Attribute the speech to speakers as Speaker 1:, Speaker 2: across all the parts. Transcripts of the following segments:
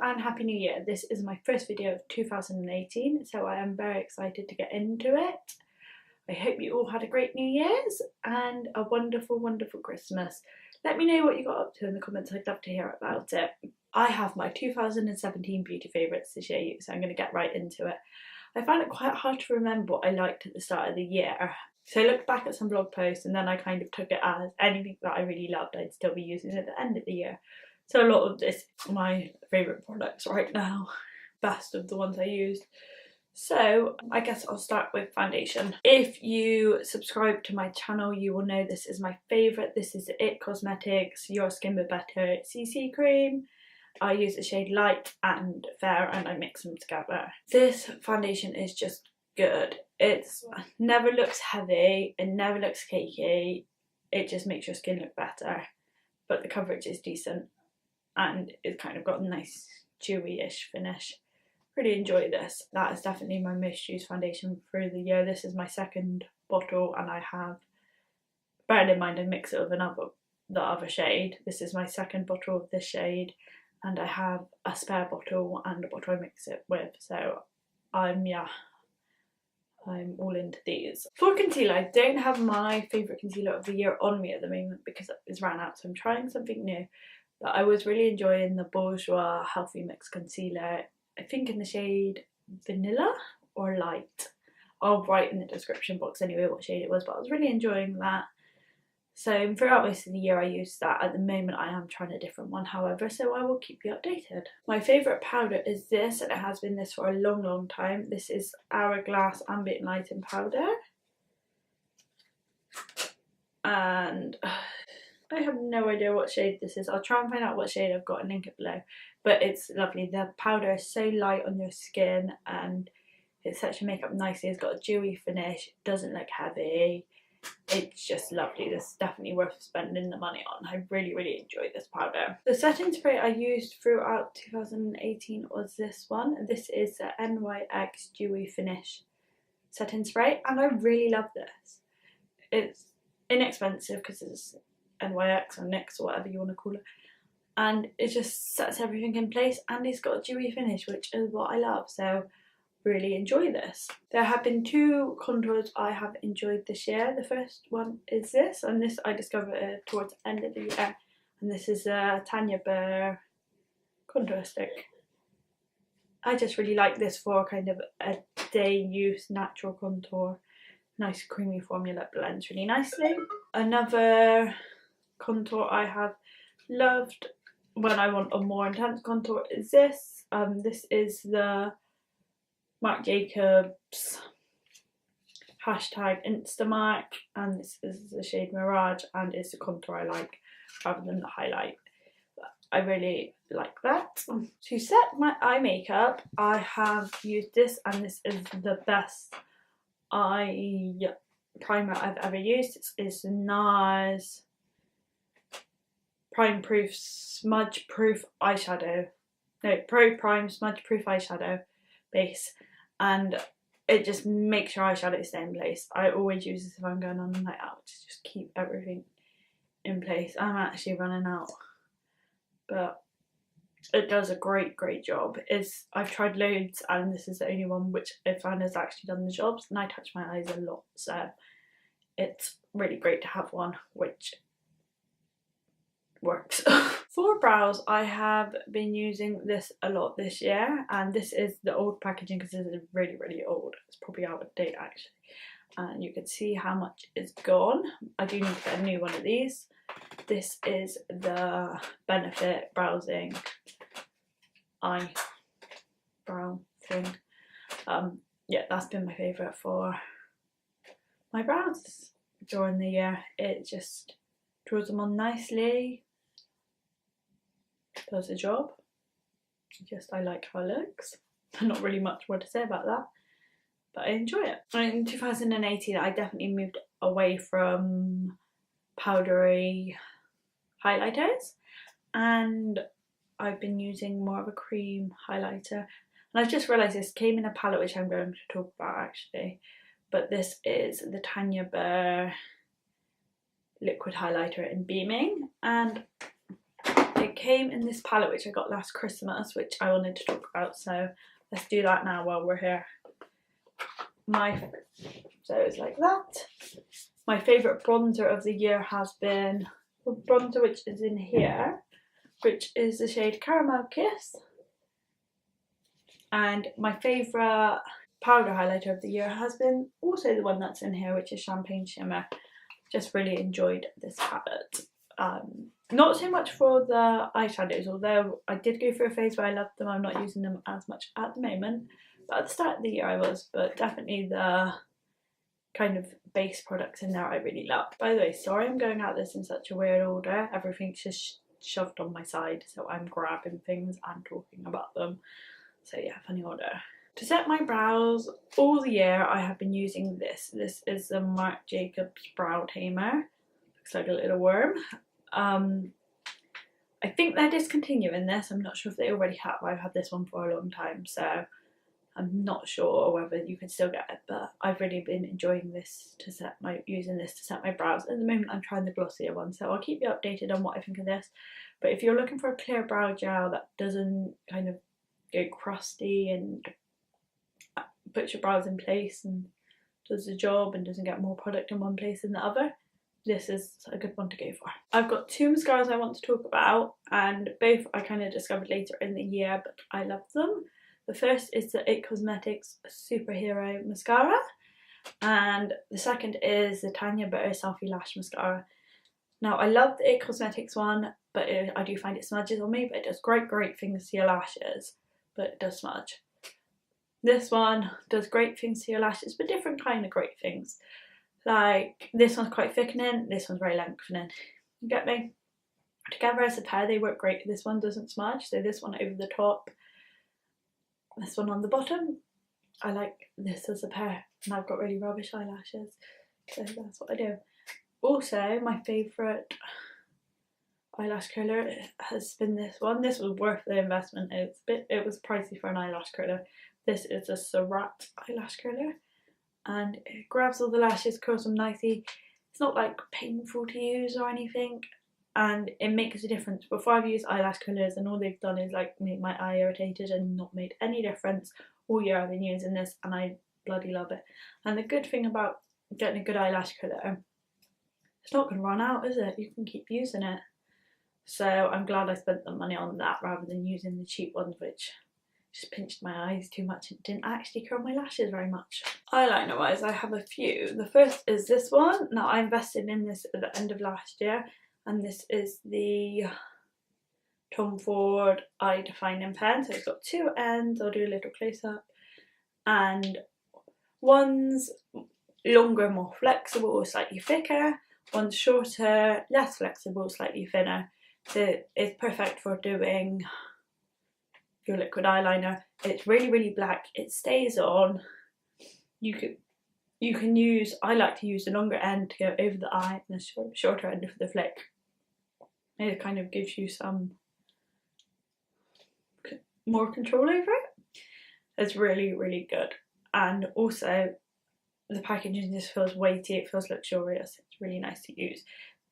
Speaker 1: and Happy New Year. This is my first video of 2018, so I am very excited to get into it. I hope you all had a great New Year's and a wonderful, wonderful Christmas. Let me know what you got up to in the comments, I'd love to hear about it. I have my 2017 beauty favourites to show you, so I'm going to get right into it. I found it quite hard to remember what I liked at the start of the year. So I looked back at some blog posts and then I kind of took it as anything that I really loved I'd still be using at the end of the year. So a lot of this are my favourite products right now, best of the ones I used. So I guess I'll start with foundation. If you subscribe to my channel, you will know this is my favourite. This is the It Cosmetics Your Skin But Better CC Cream. I use the shade Light and Fair and I mix them together. This foundation is just good. It never looks heavy, it never looks cakey, it just makes your skin look better. But the coverage is decent and it's kind of got a nice dewy-ish finish. Really enjoy this. That is definitely my most used foundation through the year. This is my second bottle and I have, bearing in mind I mix it with the other shade. This is my second bottle of this shade and I have a spare bottle and a bottle I mix it with. So I'm all into these. For concealer, I don't have my favourite concealer of the year on me at the moment because it's ran out, so I'm trying something new. But I was really enjoying the Bourjois Healthy Mix Concealer, I think in the shade Vanilla or Light. I'll write in the description box anyway what shade it was, but I was really enjoying that. So throughout most of the year I used that. At the moment I am trying a different one however, so I will keep you updated. My favourite powder is this, and it has been this for a long time. This is Hourglass Ambient Lighting Powder. And I have no idea what shade this is. I'll try and find out what shade I've got and link it below. But it's lovely. The powder is so light on your skin and it sets your makeup nicely. It's got a dewy finish, it doesn't look heavy. It's just lovely. This is definitely worth spending the money on. I really enjoyed this powder. The setting spray I used throughout 2018 was this one. This is the NYX Dewy Finish setting spray and I really love this. It's inexpensive because it's NYX or NYX or whatever you want to call it, and it just sets everything in place and it's got a dewy finish, which is what I love. So really enjoy this. There have been two contours I have enjoyed this year. The first one is this, and this I discovered towards the end of the year, and this is a Tanya Burr contour stick. I just really like this for kind of a day use natural contour. Nice creamy formula, blends really nicely. Another contour I have loved when I want a more intense contour is this. This is the Marc Jacobs #Instamark, and this is the shade Mirage, and it's the contour I like rather than the highlight. But I really like that. To set my eye makeup, I have used this, and this is the best eye primer I've ever used. It's the NARS Prime Proof Smudge Proof Eyeshadow. No, Pro Prime Smudge Proof Eyeshadow base. And it just makes your eyeshadow stay in place. I always use this if I'm going on a night out to just keep everything in place. I'm actually running out, but it does a great job. I've tried loads and this is the only one which I found has actually done the jobs, and I touch my eyes a lot, so it's really great to have one which works. For brows, I have been using this a lot this year, and this is the old packaging because this is really old. It's probably out of date actually, and you can see how much is gone. I do need to get a new one of these. This is the Benefit Browsing eyebrow thing. Yeah, that's been my favourite for my brows during the year. It just draws them on nicely, does the job. I like how it looks. Not really much more to say about that, but I enjoy it. In 2018 I definitely moved away from powdery highlighters and I've been using more of a cream highlighter, and I've just realised this came in a palette which I'm going to talk about actually, but this is the Tanya Burr liquid highlighter in Beaming, and it came in this palette which I got last Christmas, which I wanted to talk about, so let's do that now while we're here. So it's like that. My favourite bronzer of the year has been the bronzer which is in here, which is the shade Caramel Kiss. And my favourite powder highlighter of the year has been also the one that's in here, which is Champagne Shimmer. Just really enjoyed this palette. Not so much for the eyeshadows, although I did go through a phase where I loved them. I'm not using them as much at the moment, but at the start of the year I was. But definitely the kind of base products in there I really loved. By the way, sorry I'm going at this in such a weird order. Everything's just shoved on my side, so I'm grabbing things and talking about them. So yeah, funny order. To set my brows all the year I have been using this. This is the Marc Jacobs Brow Tamer. Looks like a little worm. I think they're discontinuing this. I'm not sure if they already have. I've had this one for a long time, so I'm not sure whether you can still get it, but I've really been enjoying this to set using this to set my brows. At the moment I'm trying the glossier one, so I'll keep you updated on what I think of this. But if you're looking for a clear brow gel that doesn't kind of go crusty and puts your brows in place and does the job and doesn't get more product in one place than the other, this is a good one to go for. I've got two mascaras I want to talk about, and both I kind of discovered later in the year, but I love them. The first is the IT Cosmetics Superhero Mascara, and the second is the Tanya Burr Selfie Lash Mascara. Now I love the IT Cosmetics one, but I do find it smudges on me, but it does great things to your lashes, but it does smudge. This one does great things to your lashes, but different kind of great things. Like this one's quite thickening, this one's very lengthening. You get me? Together as a pair they work great. This one doesn't smudge, so this one over the top, this one on the bottom. I like this as a pair, and I've got really rubbish eyelashes, so that's what I do. Also, my favourite eyelash curler has been this one. This was worth the investment. It was pricey for an eyelash curler. This is a Surat eyelash curler, and it grabs all the lashes, curls them nicely. It's not like painful to use or anything, and it makes a difference. Before I've used eyelash curlers and all they've done is like make my eye irritated and not made any difference. All year I've been using this and I bloody love it. And the good thing about getting a good eyelash curler, it's not going to run out, is it? You can keep using it. So I'm glad I spent the money on that rather than using the cheap ones, which just pinched my eyes too much and didn't actually curl my lashes very much. Eyeliner wise I have a few. The first is this one. Now I invested in this at the end of last year, and this is the Tom Ford Eye Defining Pen. So it's got two ends. I'll do a little close up, and one's longer, more flexible, slightly thicker. One's shorter, less flexible, slightly thinner. So it's perfect for doing your liquid eyeliner. It's really black. It stays on. You can use, I like to use the longer end to go over the eye and the shorter end for the flick. It kind of gives you some more control over it. It's really good. And also the packaging just feels weighty, it feels luxurious. It's really nice to use.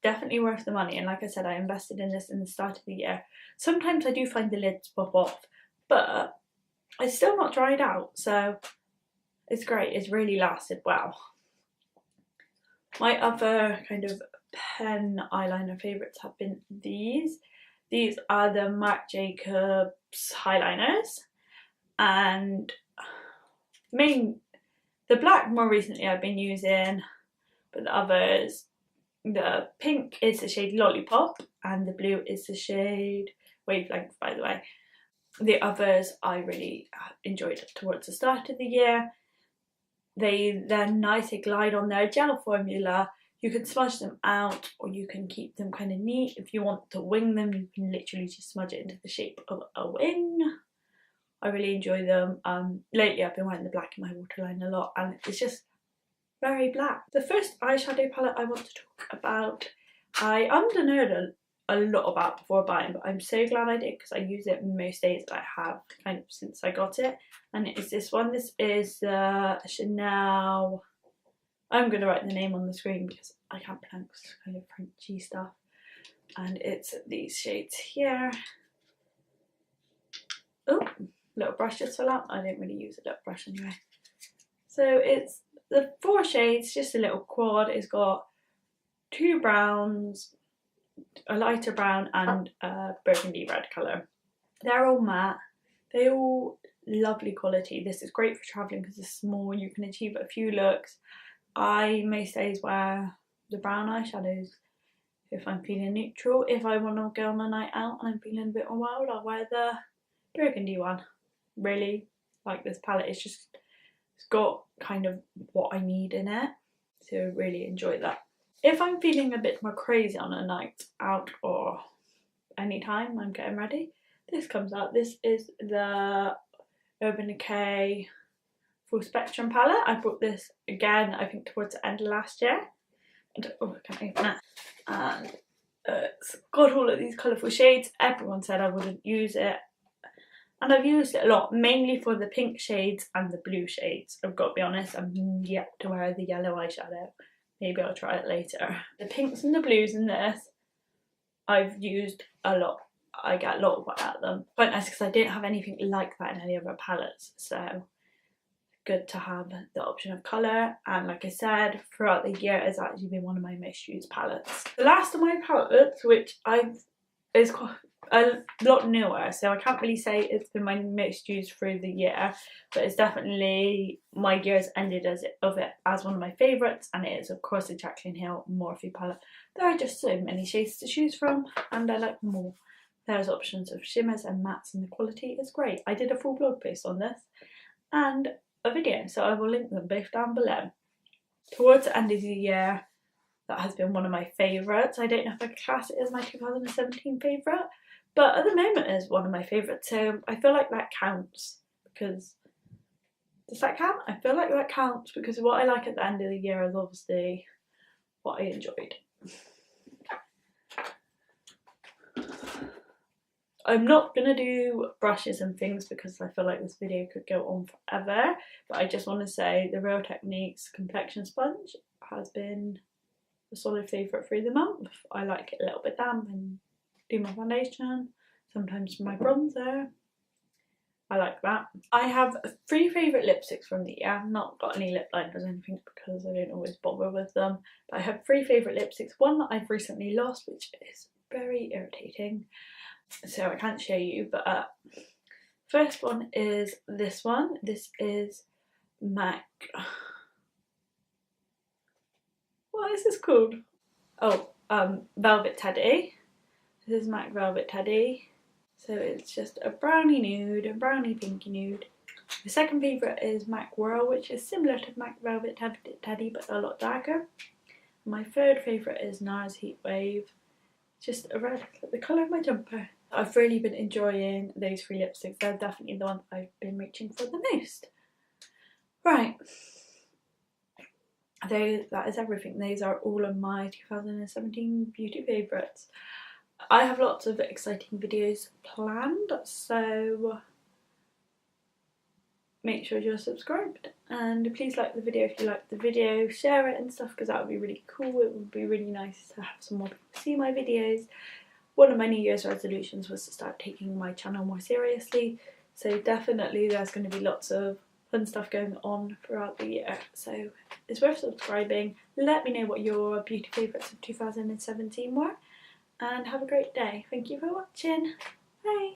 Speaker 1: Definitely worth the money, and like I said, I invested in this in the start of the year. Sometimes I do find the lids pop off, but it's still not dried out, so it's great. It's really lasted well. My other kind of pen eyeliner favourites have been these. These are the Marc Jacobs highliners, and the black more recently I've been using, but the others, the pink is the shade Lollipop and the blue is the shade Wavelength, by the way. The others I really enjoyed towards the start of the year. They're nice, they glide on their gel formula. You can smudge them out or you can keep them kind of neat. If you want to wing them, you can literally just smudge it into the shape of a wing. I really enjoy them. Lately I've been wearing the black in my waterline a lot, and it's just very black. The first eyeshadow palette I want to talk about, I underknowed a lot about before buying, but I'm so glad I did because I use it most days that I have kind of since I got it, and it is this one. This is the Chanel, I'm going to write the name on the screen because I can't pronounce kind of Frenchy stuff. and it's these shades here. Oh, little brush just fell out. I didn't really use a little brush anyway. So it's the 4 shades, just a little quad. It's got 2 browns, a lighter brown and a burgundy red colour. They're all matte. They're all lovely quality. This is great for travelling because it's small. You can achieve a few looks. I most days wear the brown eyeshadows if I'm feeling neutral. If I want to go on a night out and I'm feeling a bit more wild, I'll wear the burgundy one. Really like this palette. It's got kind of what I need in it, so really enjoy that. If I'm feeling a bit more crazy on a night out or anytime I'm getting ready, this comes out. This is the Urban Decay Full Spectrum palette. I bought this again, I think towards the end of last year. And, oh, I can't open it. And it's got all of these colourful shades. Everyone said I wouldn't use it, and I've used it a lot, mainly for the pink shades and the blue shades. I've got to be honest, I'm yet to wear the yellow eyeshadow. Maybe I'll try it later. The pinks and the blues in this, I've used a lot. I get a lot of work out of them. Quite nice because I didn't have anything like that in any other palettes, so good to have the option of colour. And like I said, throughout the year it's actually been one of my most used palettes. The last of my palettes, which is quite a lot newer, so I can't really say it's been my most used through the year, but it's definitely my year's ended as one of my favourites, and it is of course the Jaclyn Hill Morphe palette. There are just so many shades to choose from and I like them all. There's options of shimmers and mattes and the quality is great. I did a full blog post on this and a video, so I will link them both down below. Towards the end of the year, that has been one of my favourites. I don't know if I could class it as my 2017 favourite, but at the moment it's one of my favourites, so I feel like that counts. Because, does that count? I feel like that counts because what I like at the end of the year is obviously what I enjoyed. I'm not going to do brushes and things because I feel like this video could go on forever, but I just want to say the Real Techniques complexion sponge has been a solid favourite through the month. I like it a little bit damp and do my foundation, sometimes for my bronzer. I like that. I have 3 favourite lipsticks from the year. I've not got any lip liners or anything because I don't always bother with them, but I have 3 favourite lipsticks. One that I've recently lost, which is very irritating, so I can't show you, but first one is this one. This is MAC. What is this called? Oh, Velvet Teddy. This is MAC Velvet Teddy. So it's just a brownie nude, a brownie pinky nude. The second favourite is MAC Whirl, which is similar to MAC Velvet Teddy but a lot darker. My third favourite is NARS Heat Wave. Just a red, the colour of my jumper. I've really been enjoying those 3 lipsticks. They're definitely the ones I've been reaching for the most. Right. That is everything. Those are all of my 2017 beauty favourites. I have lots of exciting videos planned, so make sure you're subscribed and please like the video if you like the video, share it and stuff because that would be really cool. It would be really nice to have some more people see my videos. One of my New Year's resolutions was to start taking my channel more seriously, so definitely there's going to be lots of fun stuff going on throughout the year, so it's worth subscribing. Let me know what your beauty favourites of 2017 were and have a great day. Thank you for watching. Bye!